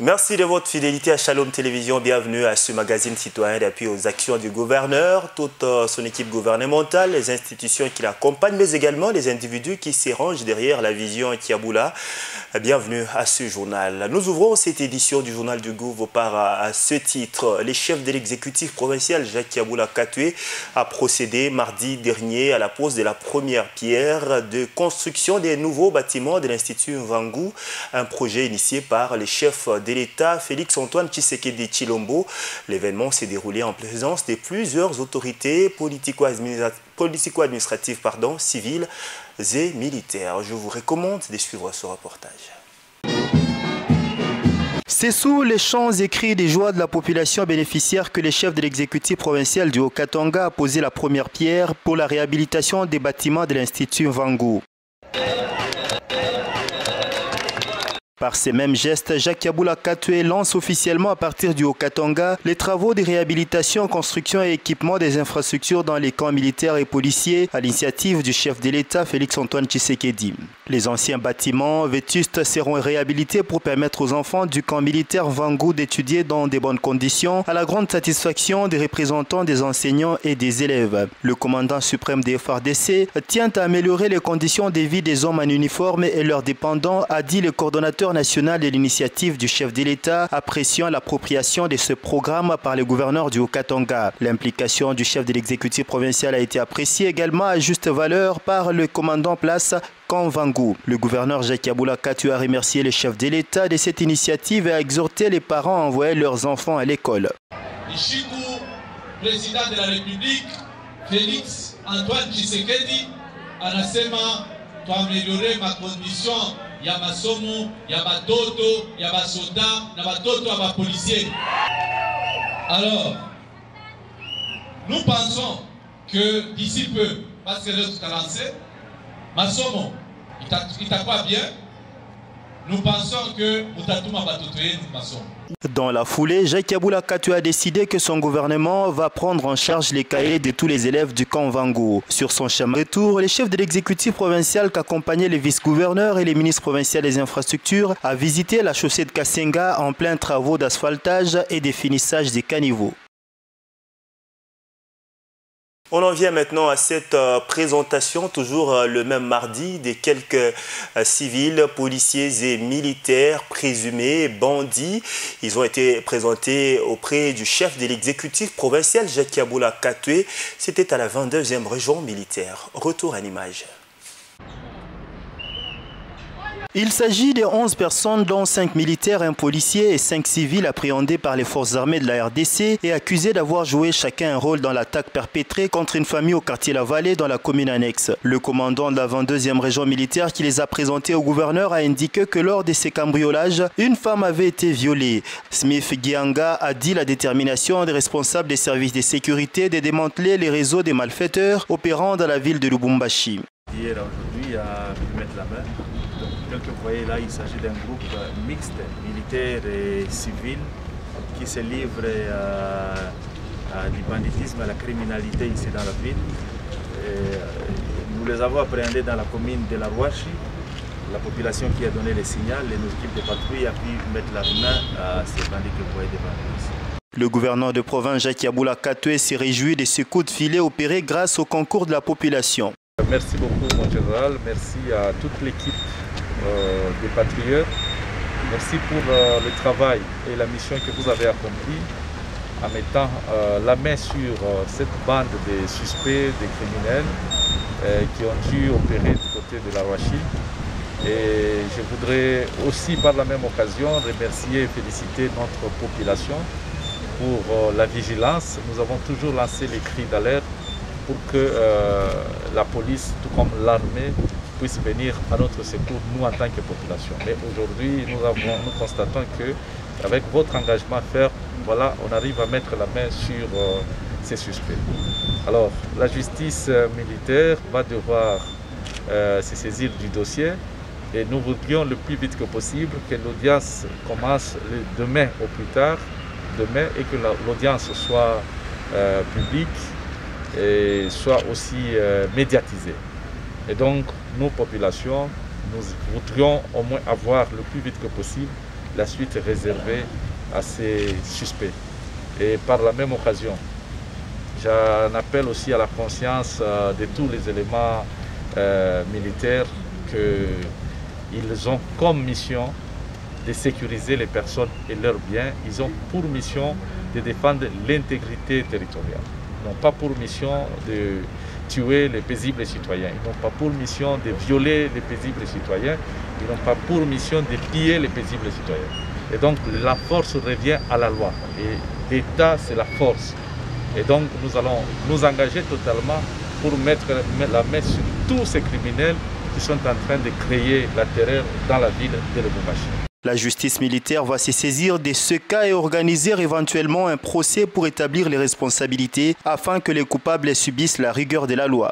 Merci de votre fidélité à Shalom Télévision. Bienvenue à ce magazine citoyen d'appui aux actions du gouverneur, toute son équipe gouvernementale, les institutions qui l'accompagnent, mais également les individus qui s'y rangent derrière la vision Kiaboula. Bienvenue à ce journal. Nous ouvrons cette édition du journal du Gouv par à ce titre. Les chefs de l'exécutif provincial Jacques Kiaboula Katoué a procédé mardi dernier à la pose de la première pierre de construction des nouveaux bâtiments de l'Institut Mvangou, un projet initié par les chefs de l'État Félix-Antoine Tshisekedi Tshilombo. L'événement s'est déroulé en présence de plusieurs autorités politico-administratives, civiles et militaires. Je vous recommande de suivre ce reportage. C'est sous les chants et cris des joies de la population bénéficiaire que les chefs de l'exécutif provincial du Haut-Katanga a posé la première pierre pour la réhabilitation des bâtiments de l'Institut Mvangou. Par ces mêmes gestes, Jacques Kiaboula Katoué lance officiellement à partir du Haut-Katanga les travaux de réhabilitation, construction et équipement des infrastructures dans les camps militaires et policiers à l'initiative du chef de l'État Félix-Antoine Tshisekedi. Les anciens bâtiments vétustes seront réhabilités pour permettre aux enfants du camp militaire Mvangou d'étudier dans de bonnes conditions à la grande satisfaction des représentants des enseignants et des élèves. Le commandant suprême des FARDC tient à améliorer les conditions de vie des hommes en uniforme et leurs dépendants, a dit le coordonnateur national de l'initiative du chef de l'État, appréciant l'appropriation de ce programme par le gouverneur du Haut-Katanga. L'implication du chef de l'exécutif provincial a été appréciée également à juste valeur par le commandant place Mvangou. Le gouverneur Jacques Kiaboula Katoué a remercié le chef de l'État de cette initiative et a exhorté les parents à envoyer leurs enfants à l'école. Président de la République, Félix Antoine Tshisekedi, anasema tuameliore makondition ya masomo ya batoto ya basoda na batoto ya bapolisier. Alors, nous pensons que d'ici peu, parce que le tout a lancé, masomo itakuwa bien. Nous pensons que mutatuma batoto yenu masomo. Dans la foulée, Jacques Kiaboula Katoué a décidé que son gouvernement va prendre en charge les cahiers de tous les élèves du camp Mvangou. Sur son chemin de retour, les chefs de l'exécutif provincial qu'accompagnaient les vice-gouverneurs et les ministres provinciaux des infrastructures a visité la chaussée de Kassenga en plein travaux d'asphaltage et de finissage des caniveaux. On en vient maintenant à cette présentation, toujours le même mardi, de quelques civils, policiers et militaires présumés bandits. Ils ont été présentés auprès du chef de l'exécutif provincial, Jacques Kiaboula Katoué. C'était à la 22e région militaire. Retour à l'image. Il s'agit de 11 personnes, dont 5 militaires, un policier et 5 civils appréhendés par les forces armées de la RDC et accusés d'avoir joué chacun un rôle dans l'attaque perpétrée contre une famille au quartier La Vallée dans la commune annexe. Le commandant de la 22e région militaire qui les a présentés au gouverneur a indiqué que lors de ces cambriolages, une femme avait été violée. Smith Gianga a dit la détermination des responsables des services de sécurité de démanteler les réseaux des malfaiteurs opérant dans la ville de Lubumbashi. Hier aujourd'hui à pu mettre la main. Tel que vous voyez là, il s'agit d'un groupe mixte, militaire et civil, qui se livre du banditisme, à la criminalité ici dans la ville. Nous les avons appréhendés dans la commune de la Rouachi. La population qui a donné les signaux, et nos équipes de patrouille a pu mettre la main à ces bandits que vous voyez devant nous ici. Le gouverneur de province Jacques Kiaboula Katoué s'est réjoui de ce coup de filet opéré grâce au concours de la population. Merci beaucoup mon général, merci à toute l'équipe des patriotes. Merci pour le travail et la mission que vous avez accomplie en mettant la main sur cette bande de suspects, des criminels qui ont dû opérer du côté de la Rouachi. Et je voudrais aussi par la même occasion remercier et féliciter notre population pour la vigilance. Nous avons toujours lancé les cris d'alerte pour que la police, tout comme l'armée, puisse venir à notre secours, nous en tant que population. Mais aujourd'hui, nous constatons qu'avec votre engagement ferme, voilà, on arrive à mettre la main sur ces suspects. Alors, la justice militaire va devoir se saisir du dossier et nous voudrions le plus vite que possible que l'audience commence demain au plus tard, demain, et que l'audience soit publique et soit aussi médiatisée. Et donc, nos populations, nous voudrions au moins avoir le plus vite que possible la suite est réservée à ces suspects. Et par la même occasion, j'en appelle aussi à la conscience de tous les éléments militaires qu'ils ont comme mission de sécuriser les personnes et leurs biens. Ils ont pour mission de défendre l'intégrité territoriale. Ils n'ont pas pour mission de tuer les paisibles citoyens. Ils n'ont pas pour mission de violer les paisibles citoyens. Ils n'ont pas pour mission de piller les paisibles citoyens. Et donc la force revient à la loi. Et l'État, c'est la force. Et donc nous allons nous engager totalement pour mettre la main sur tous ces criminels qui sont en train de créer la terreur dans la ville de Lubumbashi. La justice militaire va se saisir de ce cas et organiser éventuellement un procès pour établir les responsabilités afin que les coupables subissent la rigueur de la loi.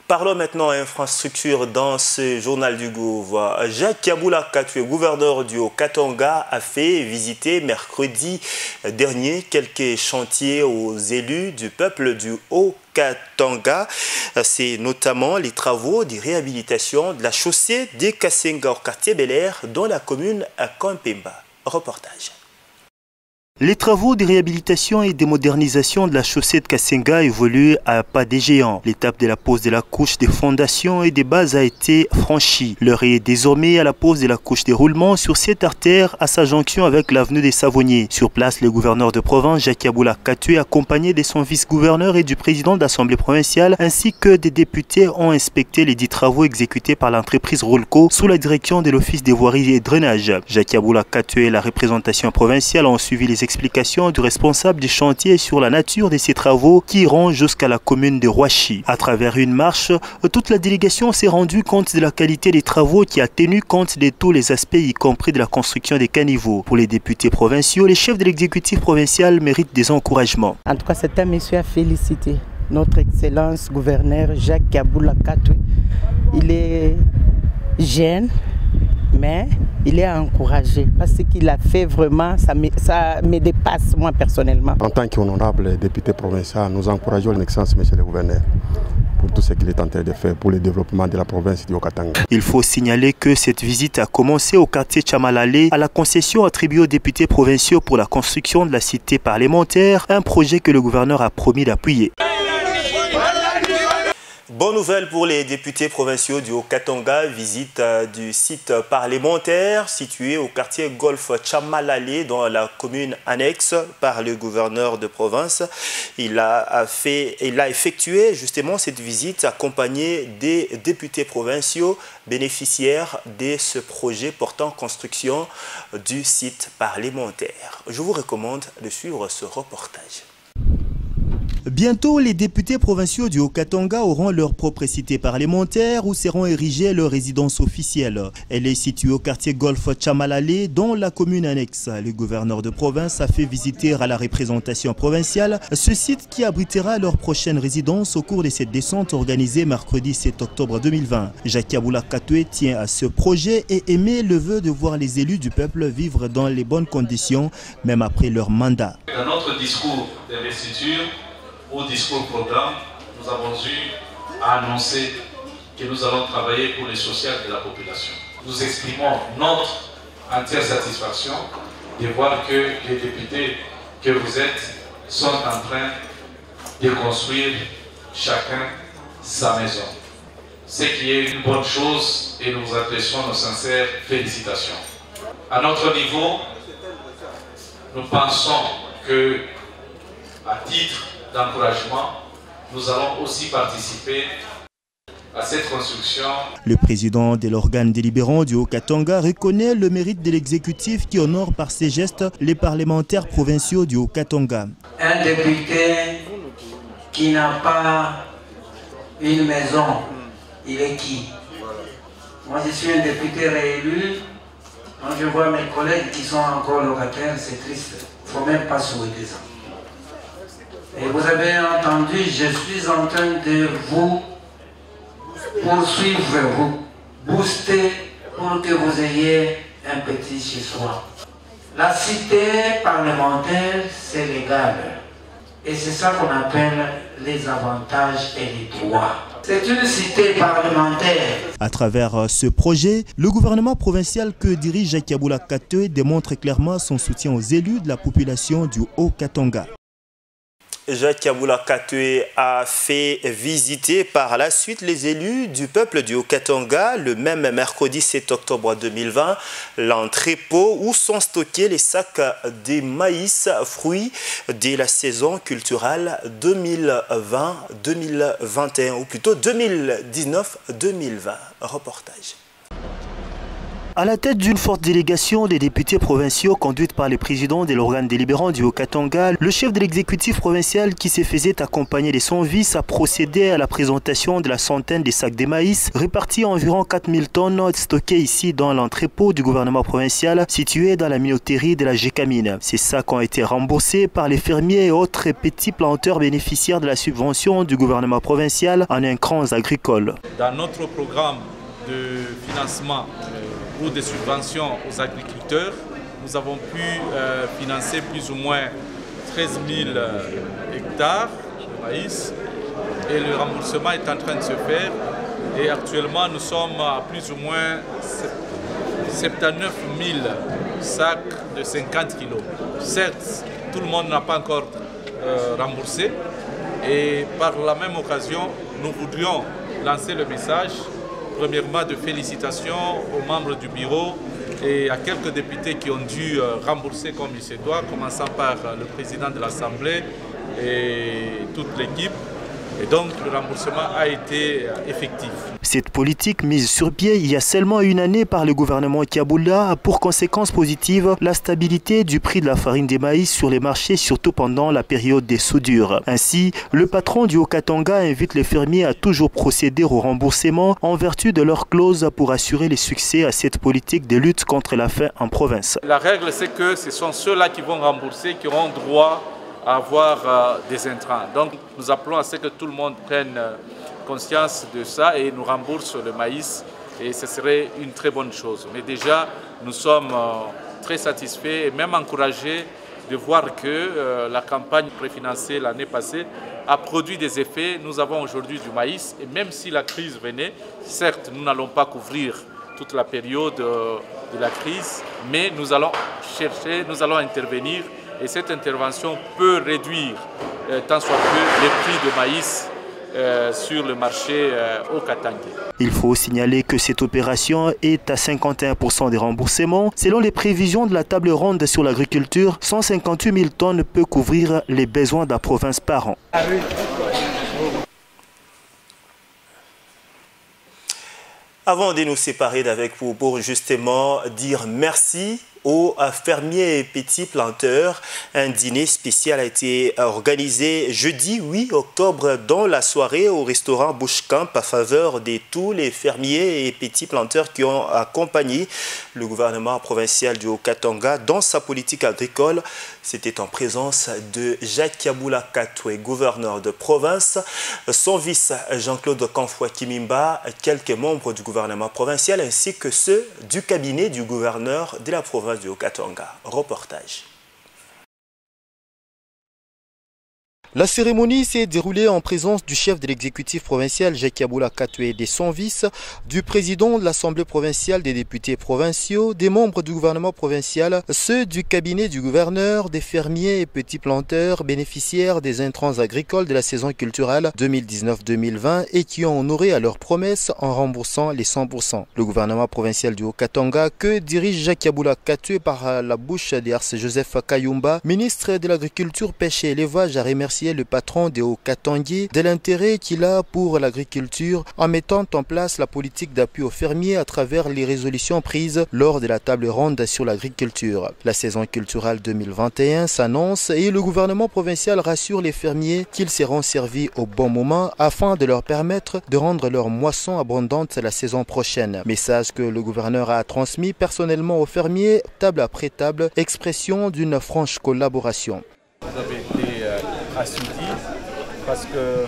Parlons maintenant infrastructure dans ce journal du Gouv. Jacques Yabula Katwe, gouverneur du Haut-Katanga, a fait visiter mercredi dernier quelques chantiers aux élus du peuple du Haut-Katanga. C'est notamment les travaux de réhabilitation de la chaussée des Kassenga au quartier Bel-Air dans la commune à Kampemba. Reportage. Les travaux de réhabilitation et de modernisation de la chaussée de Kassenga évoluent à pas des géants. L'étape de la pose de la couche des fondations et des bases a été franchie. L'heure est désormais à la pose de la couche des roulements sur cette artère à sa jonction avec l'avenue des Savonniers. Sur place, le gouverneur de province, Jacques Yabula Katwe, accompagné de son vice-gouverneur et du président de l'Assemblée provinciale, ainsi que des députés, ont inspecté les 10 travaux exécutés par l'entreprise Rolco sous la direction de l'Office des voiries et drainage. Jacques Yabula Katwe et la représentation provinciale ont suivi les explications du responsable du chantier sur la nature de ces travaux qui iront jusqu'à la commune de Rouachi. À travers une marche, toute la délégation s'est rendue compte de la qualité des travaux qui a tenu compte de tous les aspects, y compris de la construction des caniveaux. Pour les députés provinciaux, les chefs de l'exécutif provincial méritent des encouragements. En tout cas, c'est un monsieur à féliciter. Notre Excellence gouverneur Jacques Yabula Katwe. Il est jeune, mais il est encouragé parce qu'il a fait vraiment, ça me dépasse moi personnellement. En tant qu'honorable député provincial, nous encourageons l'excellence monsieur le gouverneur pour tout ce qu'il est en train de faire pour le développement de la province du Haut-Katanga. Il faut signaler que cette visite a commencé au quartier Chamalale à la concession attribuée aux députés provinciaux pour la construction de la cité parlementaire, un projet que le gouverneur a promis d'appuyer. Bonne nouvelle pour les députés provinciaux du Haut-Katanga, visite du site parlementaire situé au quartier Golf Chamalale dans la commune annexe par le gouverneur de province. Il a effectué justement cette visite accompagné des députés provinciaux bénéficiaires de ce projet portant construction du site parlementaire. Je vous recommande de suivre ce reportage. Bientôt, les députés provinciaux du Haut-Katanga auront leur propre cité parlementaire où seront érigées leurs résidences officielles. Elle est située au quartier Golf Chamalale, dans la commune annexe. Le gouverneur de province a fait visiter à la représentation provinciale ce site qui abritera leur prochaine résidence au cours de cette descente organisée mercredi 7 octobre 2020. Jacques Yabula Katwe tient à ce projet et émet le vœu de voir les élus du peuple vivre dans les bonnes conditions, même après leur mandat. Dans notre discours d'investiture, au discours programme, nous avons eu à annoncer que nous allons travailler pour le social de la population. Nous exprimons notre entière satisfaction de voir que les députés que vous êtes sont en train de construire chacun sa maison. Ce qui est une bonne chose et nous vous adressons nos sincères félicitations. À notre niveau, nous pensons que, à titre d'encouragement, nous allons aussi participer à cette construction. Le président de l'organe délibérant du Haut-Katanga reconnaît le mérite de l'exécutif qui honore par ses gestes les parlementaires provinciaux du Haut-Katanga. Un député qui n'a pas une maison, il est qui? Moi je suis un député réélu, quand je vois mes collègues qui sont encore locataires, c'est triste. Il ne faut même pas souhaiter ça. Et vous avez entendu, je suis en train de vous poursuivre, vous booster pour que vous ayez un petit chez soi. La cité parlementaire, c'est légal. Et c'est ça qu'on appelle les avantages et les droits. C'est une cité parlementaire. À travers ce projet, le gouvernement provincial que dirige Jacques Yabula Katwe démontre clairement son soutien aux élus de la population du Haut-Katanga. Jacques Yabula Katwe a fait visiter par la suite les élus du peuple du Haut-Katanga le même mercredi 7 octobre 2020, l'entrepôt où sont stockés les sacs de maïs, fruits de la saison culturelle 2020-2021 ou plutôt 2019-2020. Reportage. À la tête d'une forte délégation des députés provinciaux conduite par le président de l'organe délibérant du Haut-Katanga, le chef de l'exécutif provincial qui se faisait accompagner de son vice a procédé à la présentation de la centaine de sacs de maïs répartis environ 4000 tonnes stockés ici dans l'entrepôt du gouvernement provincial situé dans la minoterie de la Gécamine. Ces sacs ont été remboursés par les fermiers et autres petits planteurs bénéficiaires de la subvention du gouvernement provincial en intrants agricoles. Dans notre programme de financement ou de subventions aux agriculteurs, nous avons pu financer plus ou moins 13 000 hectares de maïs et le remboursement est en train de se faire et actuellement nous sommes à plus ou moins 79 000 sacs de 50 kilos. Certes, tout le monde n'a pas encore remboursé et par la même occasion, nous voudrions lancer le message premièrement de félicitations aux membres du bureau et à quelques députés qui ont dû rembourser comme il se doit, commençant par le président de l'Assemblée et toute l'équipe. Et donc le remboursement a été effectif. Cette politique mise sur pied il y a seulement une année par le gouvernement Yabula a pour conséquence positive la stabilité du prix de la farine des maïs sur les marchés, surtout pendant la période des soudures. Ainsi, le patron du Haut-Katanga invite les fermiers à toujours procéder au remboursement en vertu de leur clause pour assurer le succès à cette politique de lutte contre la faim en province. La règle, c'est que ce sont ceux-là qui vont rembourser qui auront droit à avoir des intrants. Donc nous appelons à ce que tout le monde prenne conscience de ça et nous rembourse le maïs et ce serait une très bonne chose. Mais déjà nous sommes très satisfaits et même encouragés de voir que la campagne préfinancée l'année passée a produit des effets. Nous avons aujourd'hui du maïs et même si la crise venait, certes nous n'allons pas couvrir toute la période de la crise, mais nous allons chercher, nous allons intervenir. Et cette intervention peut réduire, tant soit peu, les prix de maïs sur le marché au Katanga. Il faut signaler que cette opération est à 51% des remboursements. Selon les prévisions de la table ronde sur l'agriculture, 158 000 tonnes peut couvrir les besoins de la province par an. Avant de nous séparer d'avec vous pour justement dire merci aux fermiers et petits planteurs, un dîner spécial a été organisé jeudi 8 octobre dans la soirée au restaurant Bushcamp à faveur de tous les fermiers et petits planteurs qui ont accompagné le gouvernement provincial du Haut-Katanga dans sa politique agricole. C'était en présence de Jacques Yabula Katwe, gouverneur de province, son vice Jean-Claude Kanfoua Kimimba, quelques membres du gouvernement provincial ainsi que ceux du cabinet du gouverneur de la province du Haut-Katanga. Reportage. La cérémonie s'est déroulée en présence du chef de l'exécutif provincial Jacques Yabula Katwe et de son vice, du président de l'Assemblée provinciale des députés provinciaux, des membres du gouvernement provincial, ceux du cabinet du gouverneur, des fermiers et petits planteurs bénéficiaires des intrants agricoles de la saison culturelle 2019-2020 et qui ont honoré à leurs promesses en remboursant les 100%. Le gouvernement provincial du Haut-Katanga que dirige Jacques Yabula Katwe par la bouche d'Ars Joseph Kayumba, ministre de l'Agriculture, Pêche et Élevage, a remercié le patron des Haut-Katangais de l'intérêt qu'il a pour l'agriculture en mettant en place la politique d'appui aux fermiers à travers les résolutions prises lors de la table ronde sur l'agriculture. La saison culturelle 2021 s'annonce et le gouvernement provincial rassure les fermiers qu'ils seront servis au bon moment afin de leur permettre de rendre leur moisson abondante la saison prochaine. Message que le gouverneur a transmis personnellement aux fermiers, table après table, expression d'une franche collaboration. Vous avez été assidus parce que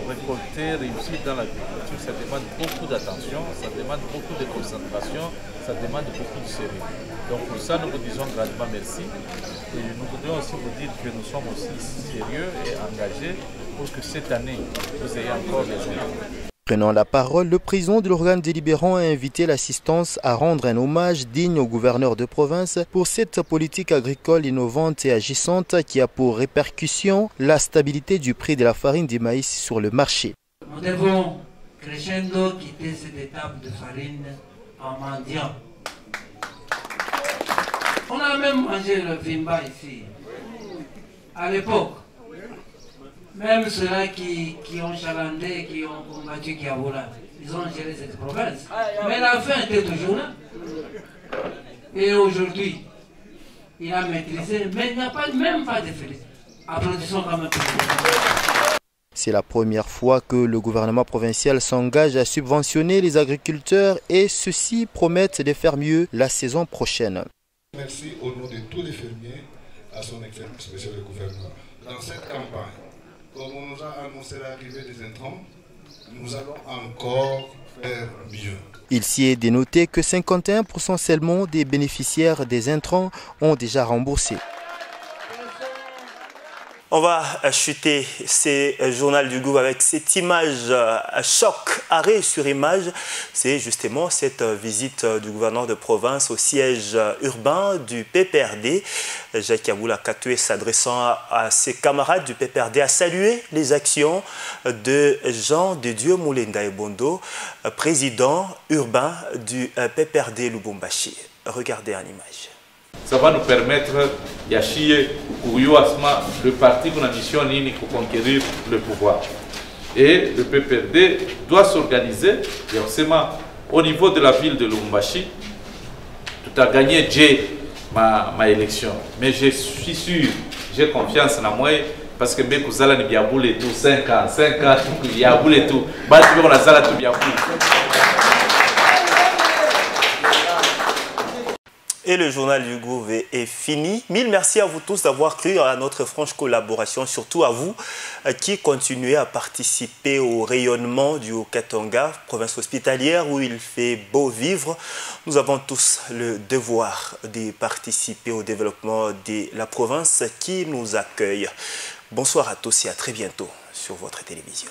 récolter, réussir dans l'agriculture, ça demande beaucoup d'attention, ça demande beaucoup de concentration, ça demande beaucoup de sérieux. Donc pour ça, nous vous disons grandement merci. Et nous voudrions aussi vous dire que nous sommes aussi sérieux et engagés pour que cette année, vous ayez encore des enfants. Prenant la parole, le président de l'organe délibérant a invité l'assistance à rendre un hommage digne au gouverneur de province pour cette politique agricole innovante et agissante qui a pour répercussion la stabilité du prix de la farine du maïs sur le marché. Nous devons crescendo quitter cette étape de farine en mendiant. On a même mangé le vimba ici. À l'époque, même ceux-là qui ont chalandé, qui ont combattu Kiaboula, ils ont géré cette province. Mais la fin était toujours là. Et aujourd'hui, il a maîtrisé, mais il n'y a même pas de félicité. Applaudissons quand même. C'est la première fois que le gouvernement provincial s'engage à subventionner les agriculteurs et ceux-ci promettent de faire mieux la saison prochaine. Merci au nom de tous les fermiers à son excellence, monsieur le gouverneur. Dans cette campagne, comme on nous a annoncé l'arrivée des intrants, nous allons encore faire mieux. Il s'y est dénoté que 51% seulement des bénéficiaires des intrants ont déjà remboursé. On va chuter ce journal du Gouv avec cette image choc, arrêt sur image. C'est justement cette visite du gouverneur de province au siège urbain du PPRD. Jacques Yaboula Katoué, s'adressant à ses camarades du PPRD, a salué les actions de Jean de Dieu Moulenda Ebondo, président urbain du PPRD Lubumbashi. Regardez en image. Ça va nous permettre d'achiller le parti qu'on a mission pour conquérir le pouvoir. Et le PPRD doit s'organiser, au niveau de la ville de Lubumbashi. Tout a gagné ma élection. Mais je suis sûr, j'ai confiance en moi, parce que Bekuzala ni biaboule et tout, 5 ans, biaboule et tout. On a zala tout biaboule. Et le journal du Gouv est fini. Mille merci à vous tous d'avoir cru à notre franche collaboration, surtout à vous qui continuez à participer au rayonnement du Haut-Katanga, province hospitalière où il fait beau vivre. Nous avons tous le devoir de participer au développement de la province qui nous accueille. Bonsoir à tous et à très bientôt sur votre télévision.